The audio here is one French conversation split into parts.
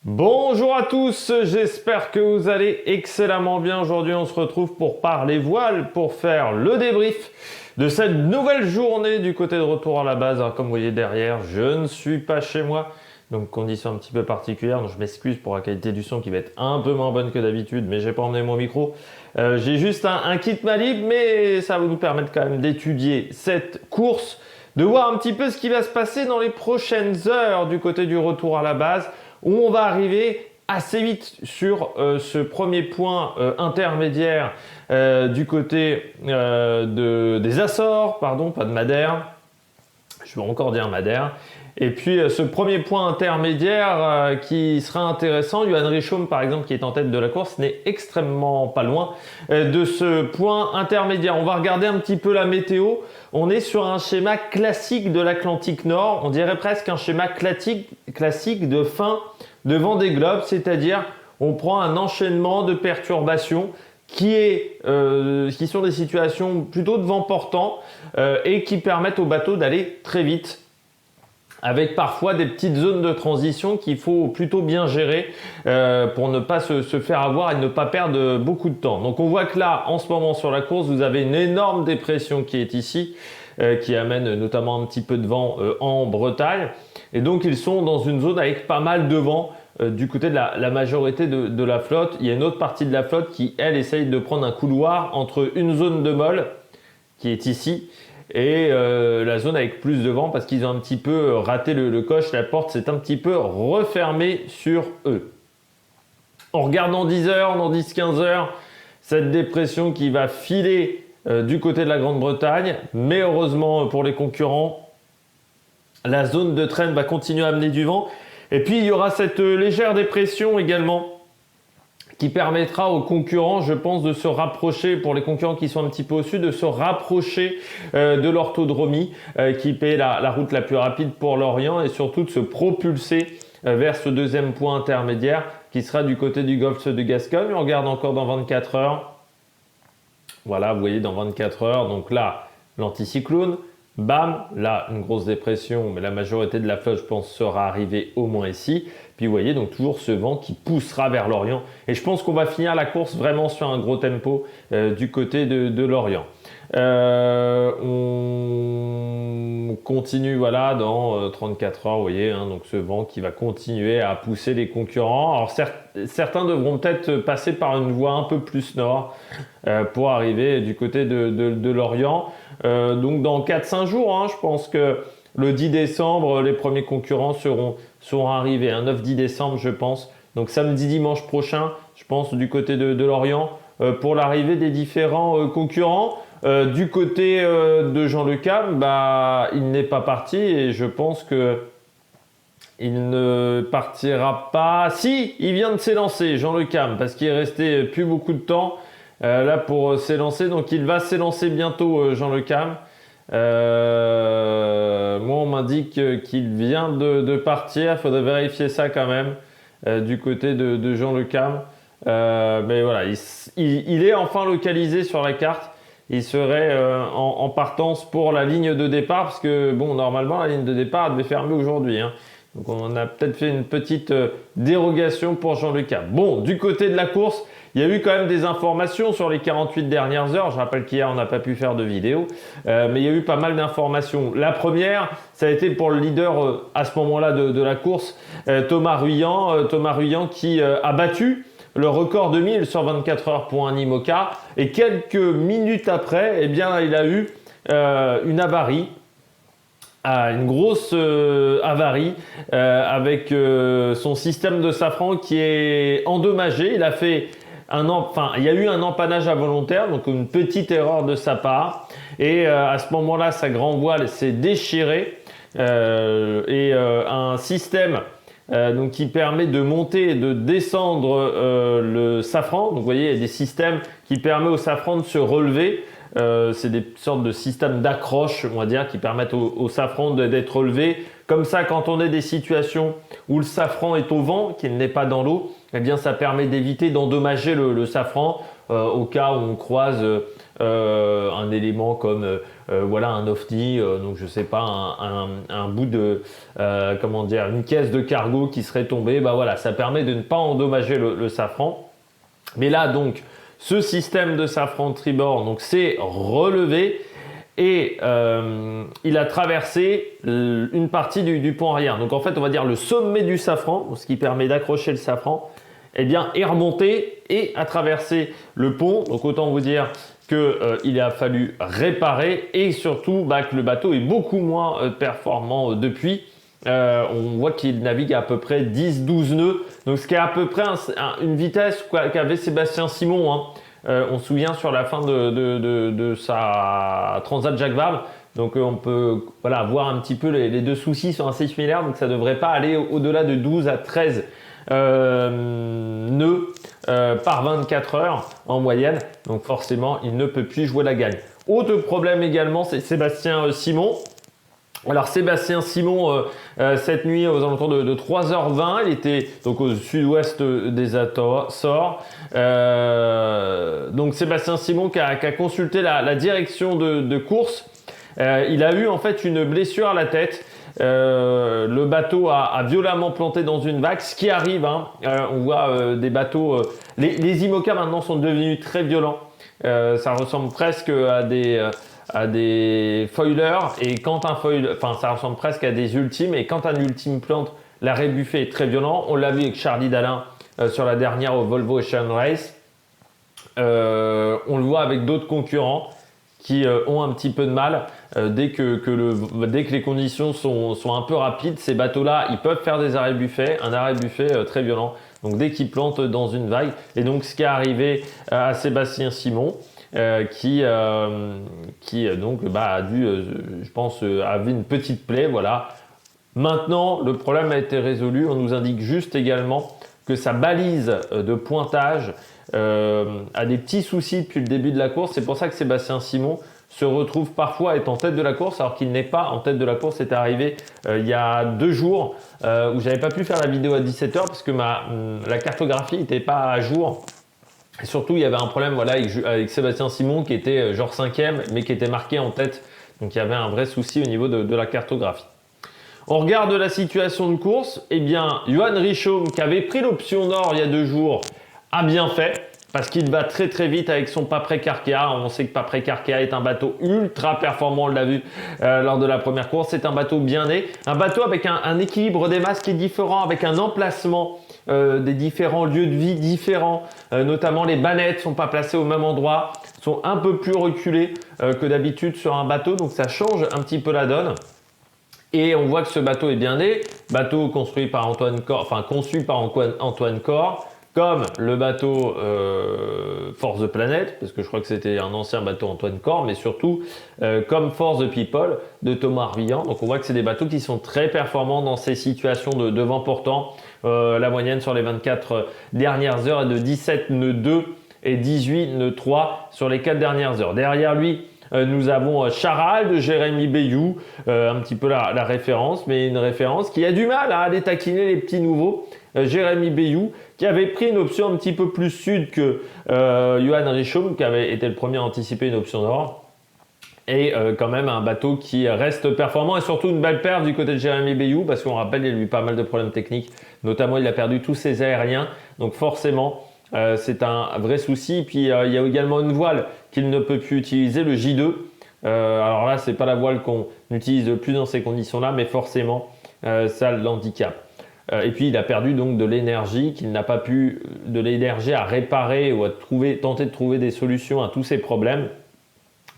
Bonjour à tous, j'espère que vous allez excellemment bien. Aujourd'hui, on se retrouve pour parler voile, pour faire le débrief de cette nouvelle journée du côté de retour à la base. Alors, comme vous voyez derrière, je ne suis pas chez moi, donc condition un petit peu particulière. Donc je m'excuse pour la qualité du son qui va être un peu moins bonne que d'habitude, mais j'ai pas emmené mon micro. J'ai juste un kit Malib, mais ça va nous permettre quand même d'étudier cette course, de voir un petit peu ce qui va se passer dans les prochaines heures du côté du retour à la base, où on va arriver assez vite sur ce premier point intermédiaire du côté des Açores, pardon, pas de Madère, je vais encore dire Madère. Et puis ce premier point intermédiaire qui sera intéressant, Johan Richomme par exemple qui est en tête de la course n'est extrêmement pas loin de ce point intermédiaire. On va regarder un petit peu la météo. On est sur un schéma classique de l'Atlantique Nord, on dirait presque un schéma classique de fin de Vendée Globe, c'est-à-dire on prend un enchaînement de perturbations qui sont des situations plutôt de vent portant et qui permettent au bateau d'aller très vite, avec parfois des petites zones de transition qu'il faut plutôt bien gérer pour ne pas se faire avoir et ne pas perdre beaucoup de temps. Donc on voit que là, en ce moment sur la course, vous avez une énorme dépression qui est ici, qui amène notamment un petit peu de vent en Bretagne. Et donc ils sont dans une zone avec pas mal de vent du côté de la majorité de la flotte. Il y a une autre partie de la flotte qui, elle, essaye de prendre un couloir entre une zone de molle, qui est ici, et la zone avec plus de vent parce qu'ils ont un petit peu raté le coche, la porte s'est un petit peu refermée sur eux. On regarde dans 10 heures, dans 10-15 heures, cette dépression qui va filer du côté de la Grande-Bretagne, mais heureusement pour les concurrents, la zone de traîne va continuer à amener du vent. Et puis il y aura cette légère dépression également qui permettra aux concurrents, je pense, de se rapprocher, pour les concurrents qui sont un petit peu au sud, de se rapprocher de l'orthodromie, qui paie la route la plus rapide pour l'Orient, et surtout de se propulser vers ce deuxième point intermédiaire qui sera du côté du golfe de Gascogne. On regarde encore dans 24 heures. Voilà, vous voyez, dans 24 heures, donc là, l'anticyclone. Bam, là, une grosse dépression, mais la majorité de la flotte, je pense, sera arrivée au moins ici. Puis vous voyez, donc toujours ce vent qui poussera vers l'Orient. Et je pense qu'on va finir la course vraiment sur un gros tempo du côté de l'Orient. On continue, voilà, dans 34 heures, vous voyez, hein, donc ce vent qui va continuer à pousser les concurrents. Alors certains devront peut-être passer par une voie un peu plus nord pour arriver du côté de l'Orient. Donc dans 4-5 jours, hein, je pense que le 10 décembre, les premiers concurrents seront arrivés. Un 9-10 décembre, je pense. Donc samedi, dimanche prochain, je pense, du côté de l'Orient, pour l'arrivée des différents concurrents. Du côté de Jean Le Cam, il n'est pas parti et je pense que il ne partira pas. Si, il vient de s'élancer, Jean Le Cam, parce qu'il est resté plus beaucoup de temps là pour s'élancer. Donc il va s'élancer bientôt, Jean Le Cam. Moi, on m'indique qu'il vient de partir. Il faudrait vérifier ça quand même du côté de Jean Le Cam. Mais voilà, il est enfin localisé sur la carte. Il serait en partance pour la ligne de départ parce que, bon, normalement, la ligne de départ devait fermer aujourd'hui, hein. Donc, on a peut-être fait une petite dérogation pour Jean Le Cam. Bon, du côté de la course, il y a eu quand même des informations sur les 48 dernières heures. Je rappelle qu'hier, on n'a pas pu faire de vidéo, mais il y a eu pas mal d'informations. La première, ça a été pour le leader à ce moment-là de la course, Thomas Ruyant qui a battu le record de 1000 sur 24 heures pour un IMOCA. Et quelques minutes après, eh bien, il a eu une avarie. Une grosse avarie avec son système de safran qui est endommagé. Il y a eu un empannage involontaire, donc une petite erreur de sa part. Et à ce moment-là, sa grand voile s'est déchirée et un système donc qui permet de monter et de descendre le safran. Donc vous voyez, il y a des systèmes qui permettent au safran de se relever. C'est des sortes de systèmes d'accroche, on va dire, qui permettent au safran d'être relevé. Comme ça, quand on est des situations où le safran est au vent, qu'il n'est pas dans l'eau, eh bien, ça permet d'éviter d'endommager le safran. au cas où on croise un élément comme voilà un OVNI, donc je sais pas un bout de comment dire, une caisse de cargo qui serait tombée, bah voilà, ça permet de ne pas endommager le safran. Mais là donc ce système de safran tribord donc c'est relevé et il a traversé une partie du pont arrière. Donc en fait on va dire le sommet du safran, ce qui permet d'accrocher le safran, eh bien est remonté et a traversé le pont. Donc autant vous dire qu'il a fallu réparer et surtout bah, que le bateau est beaucoup moins performant depuis. On voit qu'il navigue à peu près 10-12 nœuds, donc ce qui est à peu près une vitesse qu'avait Sébastien Simon. Hein. On se souvient sur la fin de sa Transat Jacques Vabre. Donc on peut voilà, voir un petit peu les deux soucis sont assez similaires, donc ça ne devrait pas aller au-delà de 12 à 13 nœuds par 24 heures en moyenne. Donc forcément, il ne peut plus jouer la gagne. Autre problème également, c'est Sébastien Simon. Alors Sébastien Simon, cette nuit aux alentours de 3h20, il était donc au sud-ouest des Açores. Donc Sébastien Simon qui a consulté la direction de course. Il a eu en fait une blessure à la tête. Le bateau a violemment planté dans une vague, ce qui arrive. Hein. On voit des bateaux. Les IMOCA maintenant sont devenus très violents. Ça ressemble presque à des foilers, et quand un foiler, enfin ça ressemble presque à des ultimes, et quand un ultime plante, l'arrêt buffet est très violent. On l'a vu avec Charlie Dalin sur la dernière au Volvo Ocean Race. On le voit avec d'autres concurrents qui ont un petit peu de mal dès que les conditions sont un peu rapides. Ces bateaux-là, ils peuvent faire des arrêts buffet, un arrêt buffet très violent. Donc dès qu'ils plantent dans une vague, et donc ce qui est arrivé à Sébastien Simon. Qui donc a dû, je pense, avait une petite plaie, voilà. Maintenant, le problème a été résolu. On nous indique juste également que sa balise de pointage a des petits soucis depuis le début de la course. C'est pour ça que Sébastien Simon se retrouve parfois à être en tête de la course, alors qu'il n'est pas en tête de la course. C'est arrivé il y a 2 jours où j'avais pas pu faire la vidéo à 17h parce que la cartographie n'était pas à jour. Et surtout, il y avait un problème voilà, avec Sébastien Simon qui était genre 5e, mais qui était marqué en tête. Donc il y avait un vrai souci au niveau de la cartographie. On regarde la situation de course. Eh bien, Johan Richomme, qui avait pris l'option Nord il y a 2 jours, a bien fait. Parce qu'il va très très vite avec son Paprec Arkea. On sait que Paprec Arkea est un bateau ultra performant, on l'a vu lors de la première course. C'est un bateau bien né. Un bateau avec un équilibre des masses qui est différent, avec un emplacement des différents lieux de vie différents, notamment les bannettes sont pas placées au même endroit, sont un peu plus reculées que d'habitude sur un bateau, donc ça change un petit peu la donne. Et on voit que ce bateau est bien né, bateau construit par Antoine Cor, enfin conçu par Antoine Cor, comme le bateau Force the Planet, parce que je crois que c'était un ancien bateau Antoine Cor, mais surtout comme Force the People de Thomas Arvillan. Donc on voit que c'est des bateaux qui sont très performants dans ces situations de vent portant. La moyenne sur les 24 dernières heures est de 17 nœuds 2 et 18 nœuds 3 sur les 4 dernières heures. Derrière lui, nous avons Charal de Jérémy Bayou, un petit peu la référence, mais une référence qui a du mal à aller taquiner les petits nouveaux. Jérémy Bayou, qui avait pris une option un petit peu plus sud que Johan Richomme, qui avait été le premier à anticiper une option nord. Et quand même un bateau qui reste performant et surtout une belle perte du côté de Jérémy Bayou, parce qu'on rappelle, il a eu pas mal de problèmes techniques, notamment il a perdu tous ses aériens, donc forcément c'est un vrai souci. Puis il y a également une voile qu'il ne peut plus utiliser, le J2. Alors là, c'est pas la voile qu'on n'utilise plus dans ces conditions-là, mais forcément ça l'handicape. Et puis il a perdu donc de l'énergie, qu'il n'a pas pu, de l'énergie à réparer ou à tenter de trouver des solutions à tous ces problèmes.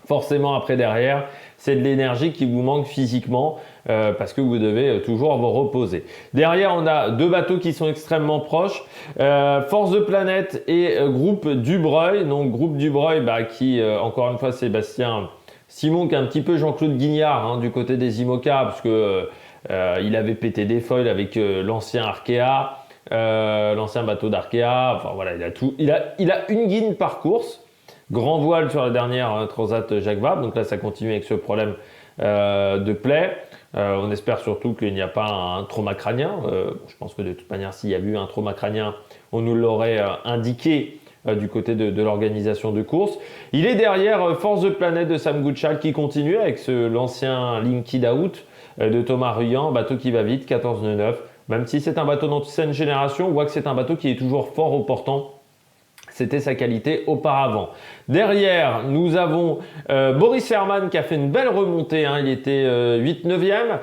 Forcément après derrière, c'est de l'énergie qui vous manque physiquement parce que vous devez toujours vous reposer. Derrière, on a 2 bateaux qui sont extrêmement proches. Force the Planet et Groupe Dubreuil. Donc Groupe Dubreuil qui, encore une fois, Sébastien Simon qui est un petit peu Jean-Claude Guignard du côté des IMOCA parce que il avait pété des foils avec l'ancien Arkea, l'ancien bateau d'Arkea. Enfin voilà, il a tout. Il a une guine par course. Grand voile sur la dernière Transat Jacques Vabre. Donc là, ça continue avec ce problème de plaie. On espère surtout qu'il n'y a pas un trauma crânien. Je pense que de toute manière, s'il y a eu un trauma crânien, on nous l'aurait indiqué du côté de l'organisation de course. Il est derrière Force the Planet de Sam Goodchild qui continue avec l'ancien Linked Out de Thomas Ruyant, bateau qui va vite, 14 nœuds 9. Même si c'est un bateau d'ancienne génération, on voit que c'est un bateau qui est toujours fort au portant. C'était sa qualité auparavant. Derrière, nous avons Boris Herrmann qui a fait une belle remontée. Hein. Il était 8-9e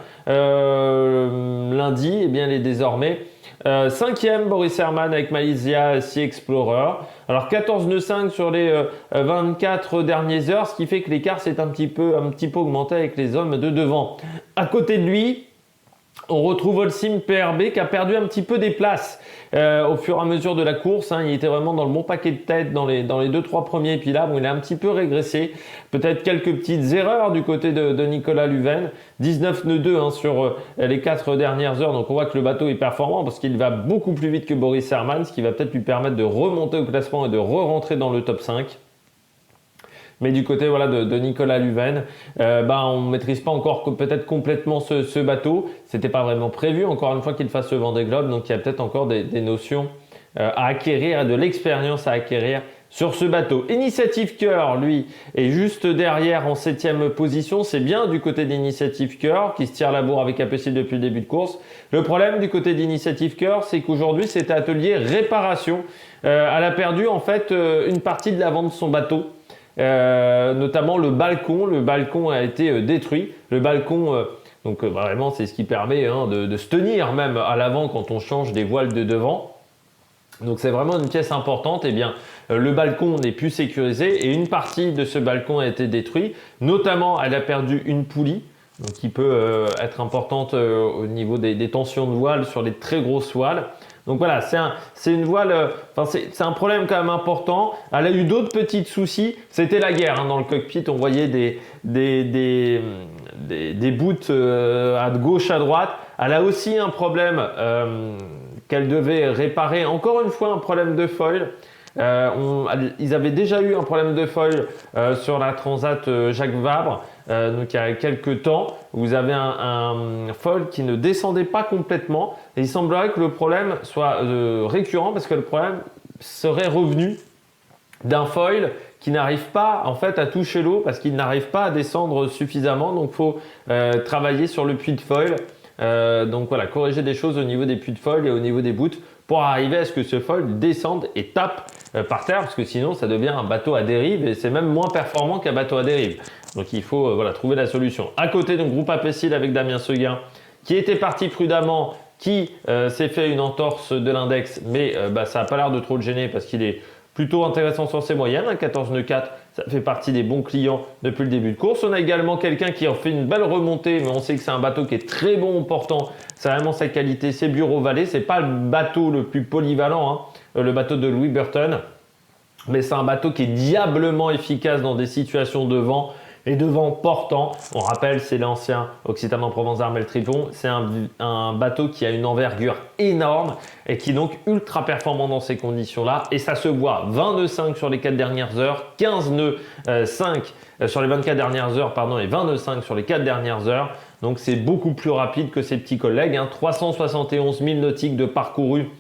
lundi, et bien il est désormais 5e Boris Herrmann avec Malaysia Sea Explorer. Alors 14 nœuds 5 sur les 24 dernières heures, ce qui fait que l'écart s'est un petit peu augmenté avec les hommes de devant. À côté de lui, on retrouve Holcim PRB qui a perdu un petit peu des places au fur et à mesure de la course. Hein. Il était vraiment dans le bon paquet de tête dans les 2-3 premiers. Puis là, bon, il a un petit peu régressé. Peut-être quelques petites erreurs du côté de Nicolas Luven. 19 nœuds 2 hein, sur les 4 dernières heures. Donc on voit que le bateau est performant parce qu'il va beaucoup plus vite que Boris Herrmann, ce qui va peut-être lui permettre de remonter au classement et de re-rentrer dans le top 5. Mais du côté voilà, de Nicolas Luven, on ne maîtrise pas encore peut-être complètement ce bateau. C'était pas vraiment prévu, encore une fois, qu'il fasse le Vendée Globe. Donc il y a peut-être encore des notions à acquérir, de l'expérience à acquérir sur ce bateau. Initiative Cœur, lui, est juste derrière en 7e position. C'est bien du côté d'Initiative Cœur qui se tire la bourre avec Apécile depuis le début de course. Le problème du côté d'Initiative Cœur, c'est qu'aujourd'hui, cet atelier réparation, elle a perdu en fait une partie de l'avant de son bateau. Notamment le balcon. Le balcon a été détruit. Le balcon, vraiment, c'est ce qui permet de se tenir même à l'avant quand on change des voiles de devant. Donc c'est vraiment une pièce importante. Eh bien, le balcon n'est plus sécurisé et une partie de ce balcon a été détruite. Notamment, elle a perdu une poulie, donc qui peut être importante au niveau des tensions de voile sur les très grosses voiles. Donc voilà, c'est une voile, c'est un problème quand même important. Elle a eu d'autres petits soucis. C'était la guerre dans le cockpit. On voyait des bouts à gauche, à droite. Elle a aussi un problème qu'elle devait réparer. Encore une fois, un problème de foil. Ils avaient déjà eu un problème de foil sur la Transat Jacques Vabre, donc il y a quelques temps. Vous avez un foil qui ne descendait pas complètement et il semblerait que le problème soit récurrent parce que le problème serait revenu d'un foil qui n'arrive pas en fait à toucher l'eau parce qu'il n'arrive pas à descendre suffisamment. Donc il faut travailler sur le puits de foil. Donc voilà, corriger des choses au niveau des puits de foil et au niveau des bouts pour arriver à ce que ce foil descende et tape par terre parce que sinon ça devient un bateau à dérive et c'est même moins performant qu'un bateau à dérive. Donc il faut trouver la solution. À côté, donc groupe Apécile avec Damien Seguin qui était parti prudemment, qui s'est fait une entorse de l'index, mais ça n'a pas l'air de trop le gêner parce qu'il est plutôt intéressant sur ses moyennes. 14 nœuds 4, ça fait partie des bons clients depuis le début de course. On a également quelqu'un qui a fait une belle remontée, mais on sait que c'est un bateau qui est très bon au portant. C'est vraiment sa qualité, c'est Bureau Vallée. C'est pas le bateau le plus polyvalent, le bateau de Louis Burton, mais c'est un bateau qui est diablement efficace dans des situations de vent et de vent portant. On rappelle, c'est l'ancien Occitane en Provence d'Armel Trifon. C'est un bateau qui a une envergure énorme et qui est donc ultra performant dans ces conditions-là. Et ça se voit, 20 nœuds 5 sur les 4 dernières heures, 15 nœuds 5 sur les 24 dernières heures, et 20 nœuds 5 sur les 4 dernières heures. Donc c'est beaucoup plus rapide que ses petits collègues. 371 000 nautiques de parcouru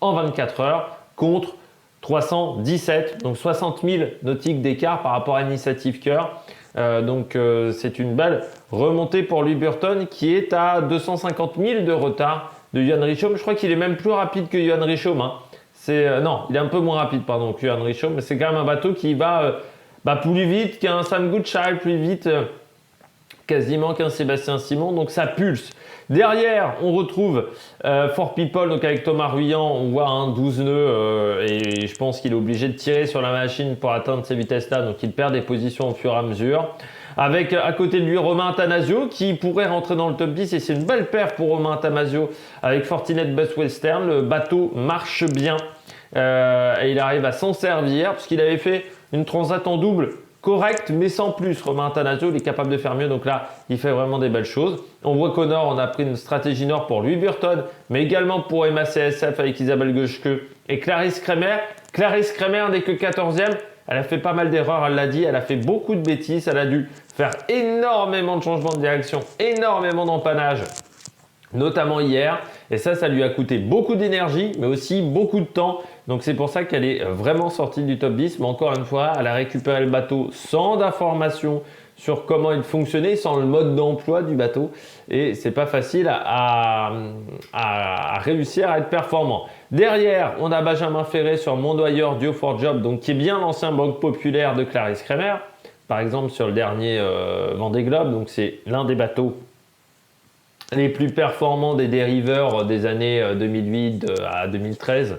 en 24 heures contre 317, donc 60 000 nautiques d'écart par rapport à Initiative Cœur. C'est une belle remontée pour Louis Burton qui est à 250 000 de retard de Johan Richomme. Je crois qu'il est même plus rapide que Johan Richomme. Non, il est un peu moins rapide que Johan Richomme, mais c'est quand même un bateau qui va plus vite qu'un Sam Goodchild, plus vite quasiment qu'un Sébastien Simon, donc ça pulse. Derrière, on retrouve For People, donc avec Thomas Ruyant, on voit un 12 nœuds et je pense qu'il est obligé de tirer sur la machine pour atteindre ces vitesses-là, donc il perd des positions au fur et à mesure. Avec à côté de lui Romain Attanasio qui pourrait rentrer dans le top 10 et c'est une belle perf pour Romain Attanasio avec Fortinet Bus Western. Le bateau marche bien et il arrive à s'en servir puisqu'il avait fait une transat en double correct, mais sans plus. Romain Attanasio, il est capable de faire mieux. Donc là, il fait vraiment des belles choses. On voit qu'au nord, on a pris une stratégie nord pour Louis Burton, mais également pour Emma CSF avec Isabelle Goeschke et Clarisse Kremer. Clarisse Kremer n'est que 14e. Elle a fait pas mal d'erreurs, elle l'a dit. Elle a fait beaucoup de bêtises. Elle a dû faire énormément de changements de direction, énormément d'empannage notamment hier, et ça lui a coûté beaucoup d'énergie, mais aussi beaucoup de temps. Donc c'est pour ça qu'elle est vraiment sortie du top 10, mais encore une fois, elle a récupéré le bateau sans d'informations sur comment il fonctionnait, sans le mode d'emploi du bateau, et c'est pas facile à réussir à être performant. Derrière, on a Benjamin Ferré sur Mondoyer Duo for Job, donc qui est bien l'ancien banque populaire de Clarisse Kremer, par exemple sur le dernier Vendée Globe, donc c'est l'un des bateaux les plus performants des dériveurs des années 2008 à 2013.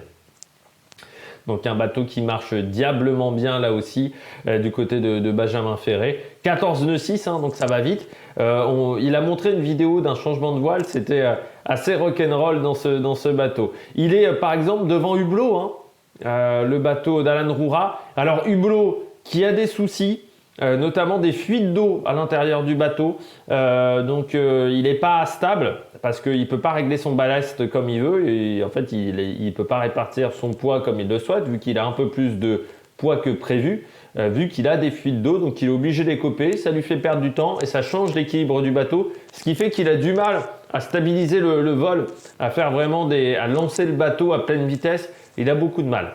Donc un bateau qui marche diablement bien là aussi du côté de Benjamin Ferré. 14 nœuds 6, hein, donc ça va vite. Il a montré une vidéo d'un changement de voile, c'était assez rock'n'roll dans ce bateau. Il est par exemple devant Hublot, hein, le bateau d'Alan Roura. Alors Hublot qui a des soucis, notamment des fuites d'eau à l'intérieur du bateau, donc il n'est pas stable parce qu'il ne peut pas régler son ballast comme il veut et en fait il ne peut pas répartir son poids comme il le souhaite vu qu'il a un peu plus de poids que prévu, vu qu'il a des fuites d'eau, donc il est obligé d'écoper, ça lui fait perdre du temps et ça change l'équilibre du bateau, ce qui fait qu'il a du mal à stabiliser le vol, à faire vraiment à lancer le bateau à pleine vitesse, il a beaucoup de mal.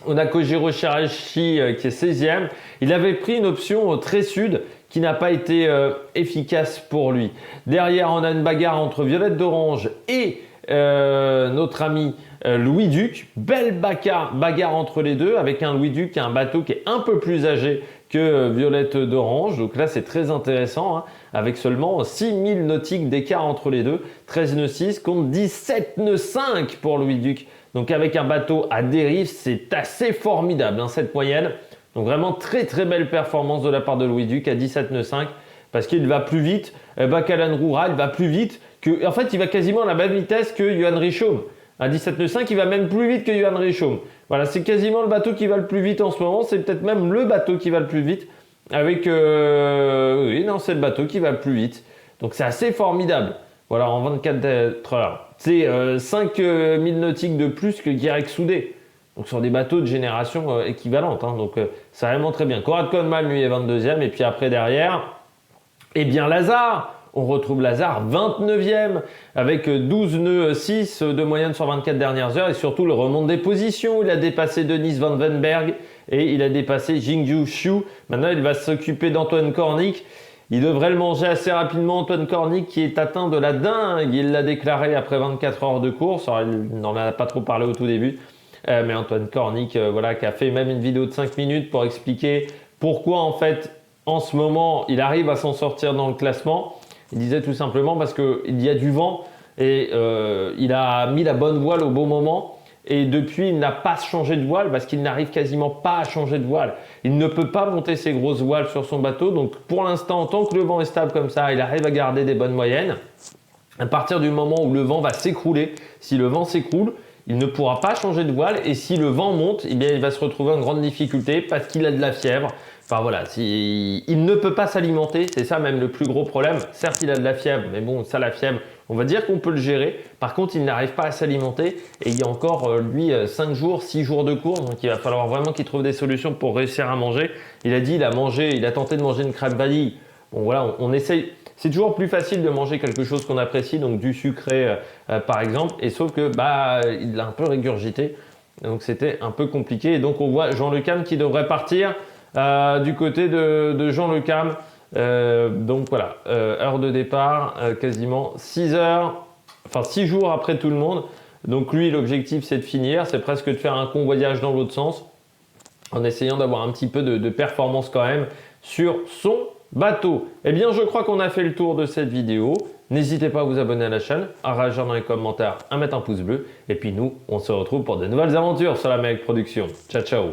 On a Kojiro Shirashi qui est 16e. Il avait pris une option très sud qui n'a pas été efficace pour lui. Derrière, on a une bagarre entre Violette d'Orange et notre ami Louis Duc. Belle bagarre entre les deux avec un Louis Duc qui a un bateau qui est un peu plus âgé que Violette d'Orange. Donc là, c'est très intéressant, hein, avec seulement 6000 nautiques d'écart entre les deux. 13 nœuds 6 contre 17 nœuds 5 pour Louis Duc. Donc avec un bateau à dérive, c'est assez formidable, hein, cette moyenne. Donc vraiment très très belle performance de la part de Louis Duc à 17 nœuds 5 parce qu'il va plus vite. Qu'Alan Roura, il va plus vite que... En fait, il va quasiment à la même vitesse que Johan Richomme. À 17 nœuds 5, il va même plus vite que Johan Richomme. Voilà, c'est quasiment le bateau qui va le plus vite en ce moment. C'est peut-être même le bateau qui va le plus vite. Oui, non, c'est le bateau qui va le plus vite. Donc c'est assez formidable. Voilà, en 24 heures. C'est 5000 nautiques de plus que Guirec Soudé. Donc sur des bateaux de génération équivalente. Hein. Donc c'est vraiment très bien. Conrad Coleman, lui, est 22e. Et puis après, derrière, eh bien Lazare. On retrouve Lazare 29e avec 12 nœuds 6 de moyenne sur 24 dernières heures. Et surtout, le remonte des positions. Il a dépassé Denis Van Venberg et il a dépassé Jingyu Xu. Maintenant, il va s'occuper d'Antoine Cornic. Il devrait le manger assez rapidement, Antoine Cornic, qui est atteint de la dingue. Il l'a déclaré après 24 heures de course. Alors, il n'en a pas trop parlé au tout début. Mais Antoine Cornic, voilà, qui a fait même une vidéo de 5 minutes pour expliquer pourquoi, en fait, en ce moment, il arrive à s'en sortir dans le classement. Il disait tout simplement parce qu'il y a du vent et il a mis la bonne voile au bon moment. Et depuis, il n'a pas changé de voile parce qu'il n'arrive quasiment pas à changer de voile. Il ne peut pas monter ses grosses voiles sur son bateau. Donc pour l'instant, tant que le vent est stable comme ça, il arrive à garder des bonnes moyennes. À partir du moment où le vent va s'écrouler, si le vent s'écroule, il ne pourra pas changer de voile. Et si le vent monte, eh bien, il va se retrouver en grande difficulté parce qu'il a de la fièvre. Enfin voilà, il ne peut pas s'alimenter, c'est ça même le plus gros problème. Certes, il a de la fièvre, mais bon, ça, la fièvre, on va dire qu'on peut le gérer. Par contre, il n'arrive pas à s'alimenter et il y a encore, lui, 5 jours, 6 jours de course. Donc, il va falloir vraiment qu'il trouve des solutions pour réussir à manger. Il a dit, il a tenté de manger une crêpe vanille. Bon, voilà, on essaye. C'est toujours plus facile de manger quelque chose qu'on apprécie, donc du sucré, par exemple. Et sauf que, il l'a un peu régurgité. Donc, c'était un peu compliqué. Et donc, on voit Jean Le Cam qui devrait partir du côté de Jean Le Cam. Donc voilà, heure de départ, quasiment 6 heures, enfin 6 jours après tout le monde. Donc lui, l'objectif, c'est de finir, c'est presque de faire un convoyage dans l'autre sens, en essayant d'avoir un petit peu de performance quand même sur son bateau. Eh bien, je crois qu'on a fait le tour de cette vidéo. N'hésitez pas à vous abonner à la chaîne, à réagir dans les commentaires, à mettre un pouce bleu. Et puis nous, on se retrouve pour de nouvelles aventures sur la Melk Production. Ciao, ciao!